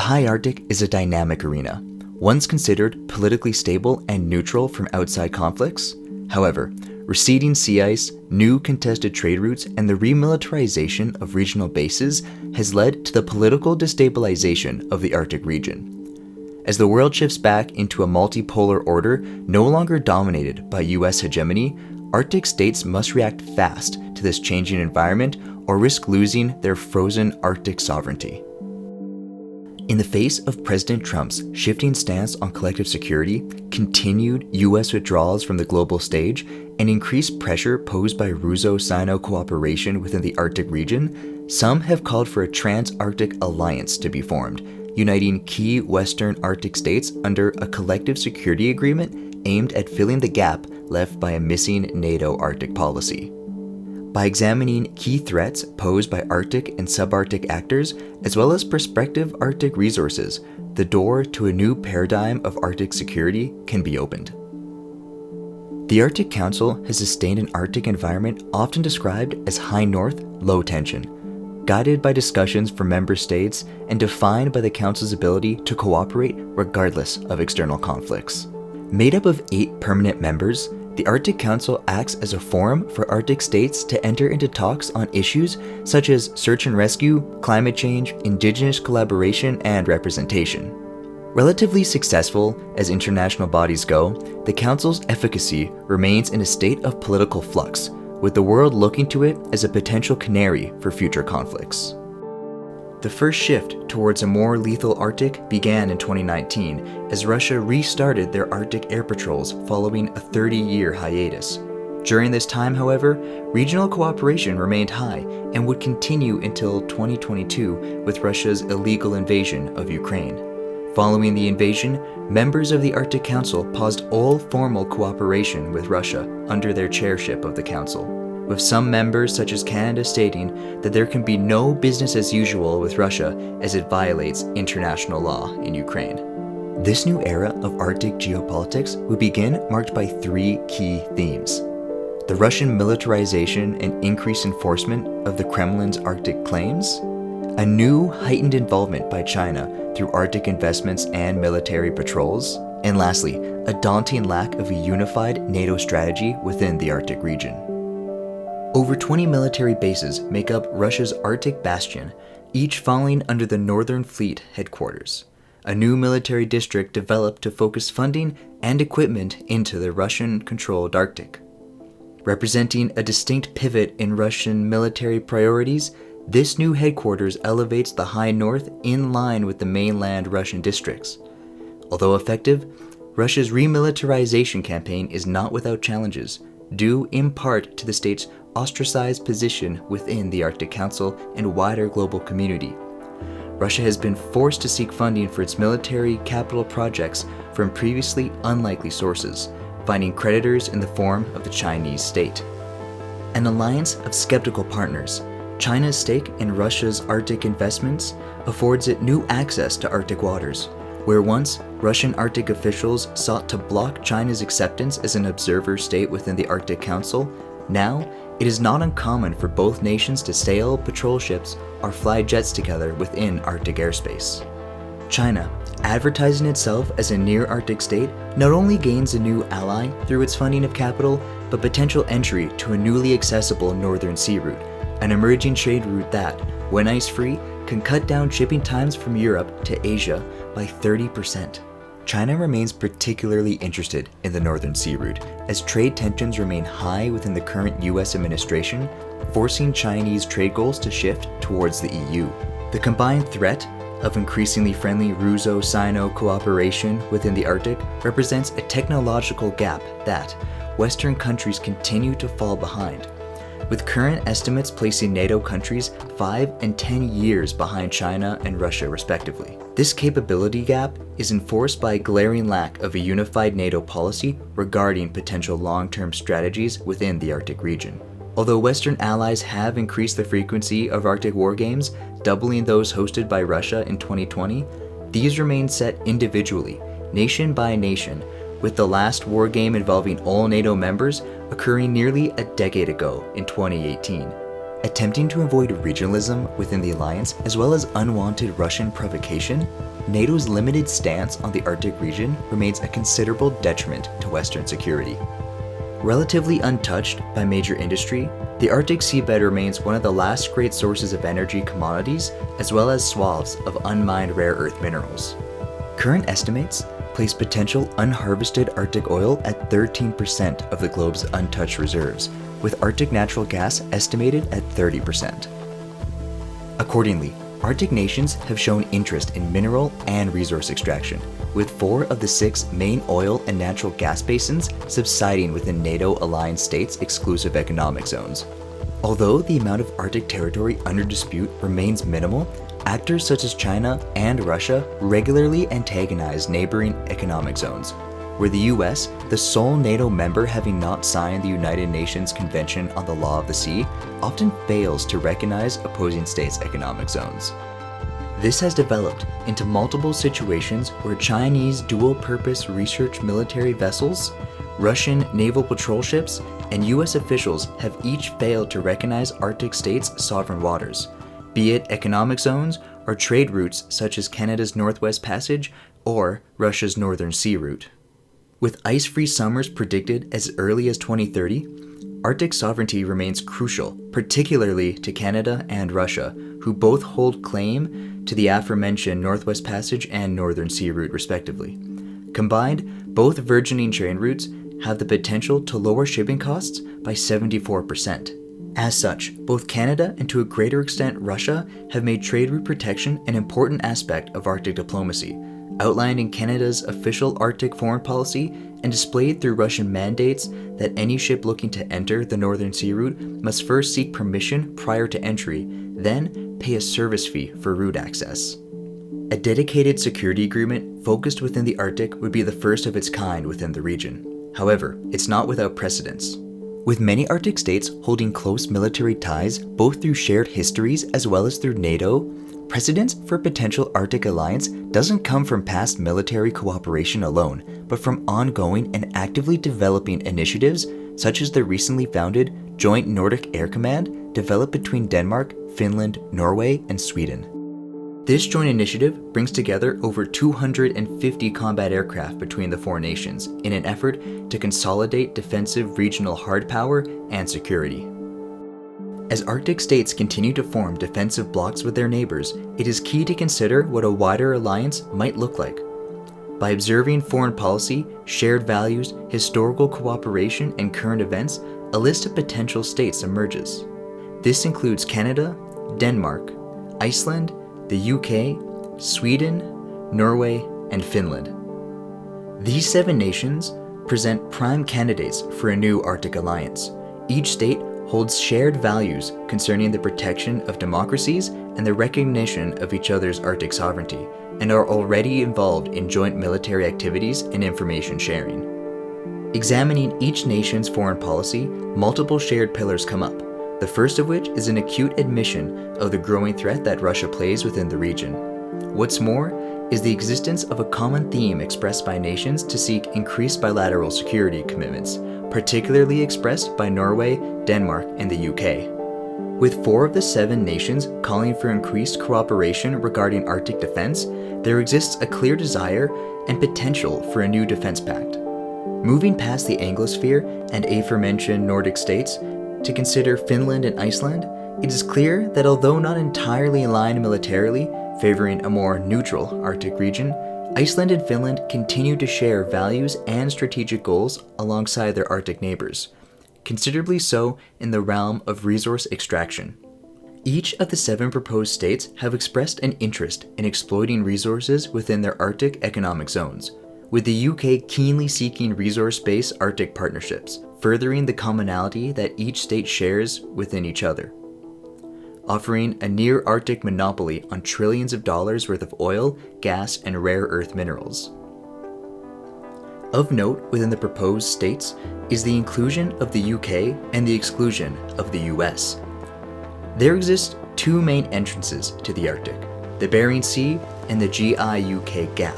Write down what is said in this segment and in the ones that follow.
high Arctic is a dynamic arena, once considered politically stable and neutral from outside conflicts. However, receding sea ice, new contested trade routes, and the remilitarization of regional bases has led to the political destabilization of the Arctic region. As the world shifts back into a multipolar order no longer dominated by US hegemony, Arctic states must react fast to this changing environment or risk losing their frozen Arctic sovereignty. In the face of President Trump's shifting stance on collective security, continued US withdrawals from the global stage, and increased pressure posed by Russo-Sino cooperation within the Arctic region, some have called for a trans-Arctic alliance to be formed, uniting key Western Arctic states under a collective security agreement aimed at filling the gap left by a missing NATO Arctic policy. By examining key threats posed by Arctic and subarctic actors, as well as prospective Arctic resources, the door to a new paradigm of Arctic security can be opened. The Arctic Council has sustained an Arctic environment often described as high north, low tension, guided by discussions from member states and defined by the Council's ability to cooperate regardless of external conflicts. Made up of 8 permanent members, the Arctic Council acts as a forum for Arctic states to enter into talks on issues such as search and rescue, climate change, indigenous collaboration, and representation. Relatively successful as international bodies go, the Council's efficacy remains in a state of political flux, with the world looking to it as a potential canary for future conflicts. The first shift towards a more lethal Arctic began in 2019 as Russia restarted their Arctic air patrols following a 30-year hiatus. During this time, however, regional cooperation remained high and would continue until 2022 with Russia's illegal invasion of Ukraine. Following the invasion, members of the Arctic Council paused all formal cooperation with Russia under their chairship of the Council, with some members such as Canada stating that there can be no business as usual with Russia as it violates international law in Ukraine. This new era of Arctic geopolitics would begin marked by 3 key themes: the Russian militarization and increased enforcement of the Kremlin's Arctic claims, a new heightened involvement by China through Arctic investments and military patrols, and lastly, a daunting lack of a unified NATO strategy within the Arctic region. Over 20 military bases make up Russia's Arctic bastion, each falling under the Northern Fleet headquarters, a new military district developed to focus funding and equipment into the Russian-controlled Arctic. Representing a distinct pivot in Russian military priorities, this new headquarters elevates the high north in line with the mainland Russian districts. Although effective, Russia's remilitarization campaign is not without challenges, due in part to the state's ostracized position within the Arctic Council and wider global community. Russia has been forced to seek funding for its military capital projects from previously unlikely sources, finding creditors in the form of the Chinese state. An alliance of skeptical partners, China's stake in Russia's Arctic investments affords it new access to Arctic waters, where once Russian Arctic officials sought to block China's acceptance as an observer state within the Arctic Council. Now, it is not uncommon for both nations to sail patrol ships or fly jets together within Arctic airspace. China, advertising itself as a near-Arctic state, not only gains a new ally through its funding of capital, but potential entry to a newly accessible northern sea route, an emerging trade route that, when ice-free, can cut down shipping times from Europe to Asia by 30%. China remains particularly interested in the Northern Sea route, as trade tensions remain high within the current US administration, forcing Chinese trade goals to shift towards the EU. The combined threat of increasingly friendly Russo-Sino cooperation within the Arctic represents a technological gap that Western countries continue to fall behind, with current estimates placing NATO countries 5 and 10 years behind China and Russia respectively. This capability gap is enforced by a glaring lack of a unified NATO policy regarding potential long-term strategies within the Arctic region. Although Western allies have increased the frequency of Arctic war games, doubling those hosted by Russia in 2020, these remain set individually, nation by nation, with the last war game involving all NATO members occurring nearly a decade ago in 2018. Attempting to avoid regionalism within the alliance as well as unwanted Russian provocation, NATO's limited stance on the Arctic region remains a considerable detriment to Western security. Relatively untouched by major industry, the Arctic seabed remains one of the last great sources of energy commodities as well as swaths of unmined rare earth minerals. Current estimates place potential unharvested Arctic oil at 13% of the globe's untouched reserves, with Arctic natural gas estimated at 30%. Accordingly, Arctic nations have shown interest in mineral and resource extraction, with 4 of the 6 main oil and natural gas basins subsiding within NATO alliance states' exclusive economic zones. Although the amount of Arctic territory under dispute remains minimal, actors such as China and Russia regularly antagonize neighboring economic zones, where the US, the sole NATO member having not signed the United Nations Convention on the Law of the Sea, often fails to recognize opposing states' economic zones. This has developed into multiple situations where Chinese dual-purpose research military vessels, Russian naval patrol ships, and US officials have each failed to recognize Arctic states' sovereign waters, be it economic zones or trade routes such as Canada's Northwest Passage or Russia's Northern Sea Route. With ice-free summers predicted as early as 2030, Arctic sovereignty remains crucial, particularly to Canada and Russia, who both hold claim to the aforementioned Northwest Passage and Northern Sea Route respectively. Combined, both burgeoning train routes have the potential to lower shipping costs by 74%. As such, both Canada and to a greater extent Russia have made trade route protection an important aspect of Arctic diplomacy, outlined in Canada's official Arctic foreign policy and displayed through Russian mandates that any ship looking to enter the Northern Sea Route must first seek permission prior to entry, then pay a service fee for route access. A dedicated security agreement focused within the Arctic would be the first of its kind within the region. However, it's not without precedence. With many Arctic states holding close military ties both through shared histories as well as through NATO, precedence for a potential Arctic alliance doesn't come from past military cooperation alone, but from ongoing and actively developing initiatives such as the recently founded Joint Nordic Air Command developed between Denmark, Finland, Norway, and Sweden. This joint initiative brings together over 250 combat aircraft between the 4 nations in an effort to consolidate defensive regional hard power and security. As Arctic states continue to form defensive blocs with their neighbors, it is key to consider what a wider alliance might look like. By observing foreign policy, shared values, historical cooperation, and current events, a list of potential states emerges. This includes Canada, Denmark, Iceland, the UK, Sweden, Norway, and Finland. These 7 nations present prime candidates for a new Arctic alliance. Each state holds shared values concerning the protection of democracies and the recognition of each other's Arctic sovereignty, and are already involved in joint military activities and information sharing. Examining each nation's foreign policy, multiple shared pillars come up, the first of which is an acute admission of the growing threat that Russia plays within the region. What's more is the existence of a common theme expressed by nations to seek increased bilateral security commitments, particularly expressed by Norway, Denmark, and the UK. With 4 of the 7 nations calling for increased cooperation regarding Arctic defense, there exists a clear desire and potential for a new defense pact. Moving past the Anglosphere and aforementioned Nordic states, to consider Finland and Iceland, it is clear that although not entirely aligned militarily, favoring a more neutral Arctic region, Iceland and Finland continue to share values and strategic goals alongside their Arctic neighbors, considerably so in the realm of resource extraction. Each of the 7 proposed states have expressed an interest in exploiting resources within their Arctic economic zones, with the UK keenly seeking resource-based Arctic partnerships, furthering the commonality that each state shares within each other, offering a near-Arctic monopoly on trillions of dollars worth of oil, gas, and rare earth minerals. Of note within the proposed states is the inclusion of the UK and the exclusion of the US. There exist 2 main entrances to the Arctic, the Bering Sea and the GI-UK Gap.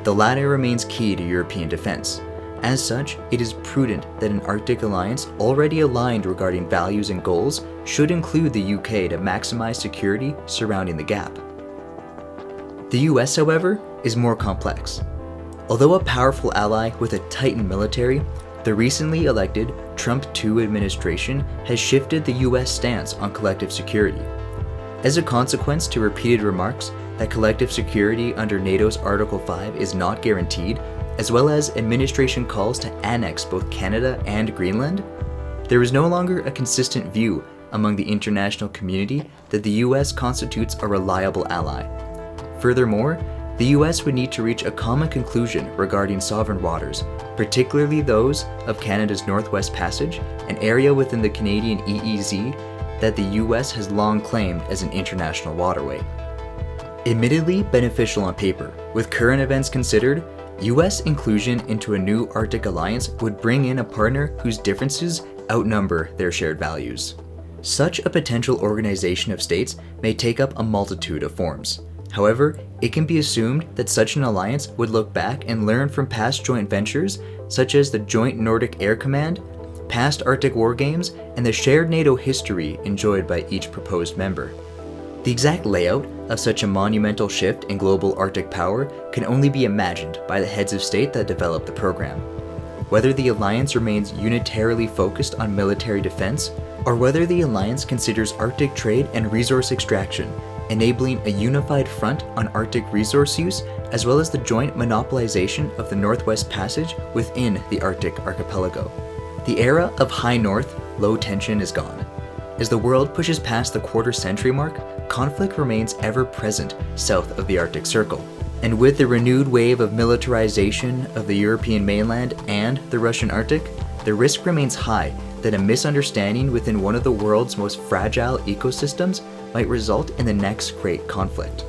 The latter remains key to European defense. As such, it is prudent that an Arctic alliance already aligned regarding values and goals should include the UK to maximize security surrounding the gap. The US, however, is more complex. Although a powerful ally with a tightened military, the recently elected Trump II administration has shifted the US stance on collective security. As a consequence to repeated remarks that collective security under NATO's Article 5 is not guaranteed, as well as administration calls to annex both Canada and Greenland, there is no longer a consistent view among the international community that the US constitutes a reliable ally. Furthermore, the US would need to reach a common conclusion regarding sovereign waters, particularly those of Canada's Northwest Passage, an area within the Canadian EEZ that the US has long claimed as an international waterway. Admittedly beneficial on paper, with current events considered, US inclusion into a new Arctic alliance would bring in a partner whose differences outnumber their shared values. Such a potential organization of states may take up a multitude of forms. However, it can be assumed that such an alliance would look back and learn from past joint ventures such as the Joint Nordic Air Command, past Arctic War Games, and the shared NATO history enjoyed by each proposed member. The exact layout of such a monumental shift in global Arctic power can only be imagined by the heads of state that develop the program. Whether the alliance remains unitarily focused on military defense, or whether the alliance considers Arctic trade and resource extraction, enabling a unified front on Arctic resource use, as well as the joint monopolization of the Northwest Passage within the Arctic archipelago. The era of high north, low tension is gone. As the world pushes past the quarter-century mark, conflict remains ever present south of the Arctic Circle. And with the renewed wave of militarization of the European mainland and the Russian Arctic, the risk remains high that a misunderstanding within one of the world's most fragile ecosystems might result in the next great conflict.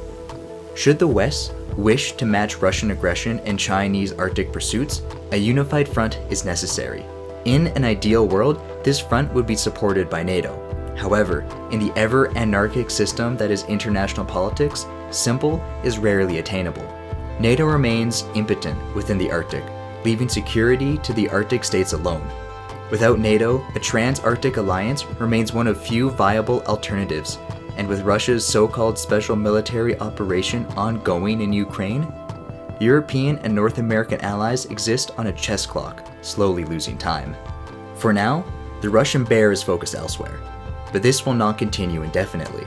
Should the West wish to match Russian aggression and Chinese Arctic pursuits, a unified front is necessary. In an ideal world, this front would be supported by NATO. However, in the ever-anarchic system that is international politics, simple is rarely attainable. NATO remains impotent within the Arctic, leaving security to the Arctic states alone. Without NATO, a trans-Arctic alliance remains one of few viable alternatives, and with Russia's so-called special military operation ongoing in Ukraine, European and North American allies exist on a chess clock, slowly losing time. For now, the Russian bear is focused elsewhere, but this will not continue indefinitely.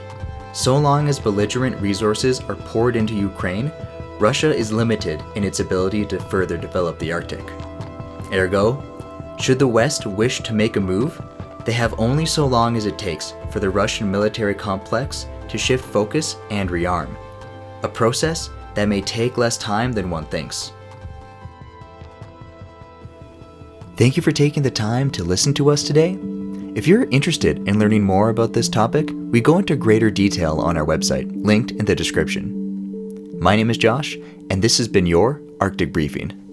So long as belligerent resources are poured into Ukraine, Russia is limited in its ability to further develop the Arctic. Ergo, should the West wish to make a move, they have only so long as it takes for the Russian military complex to shift focus and rearm, a process that may take less time than one thinks. Thank you for taking the time to listen to us today. If you're interested in learning more about this topic, we go into greater detail on our website, linked in the description. My name is Josh, and this has been your Arctic Briefing.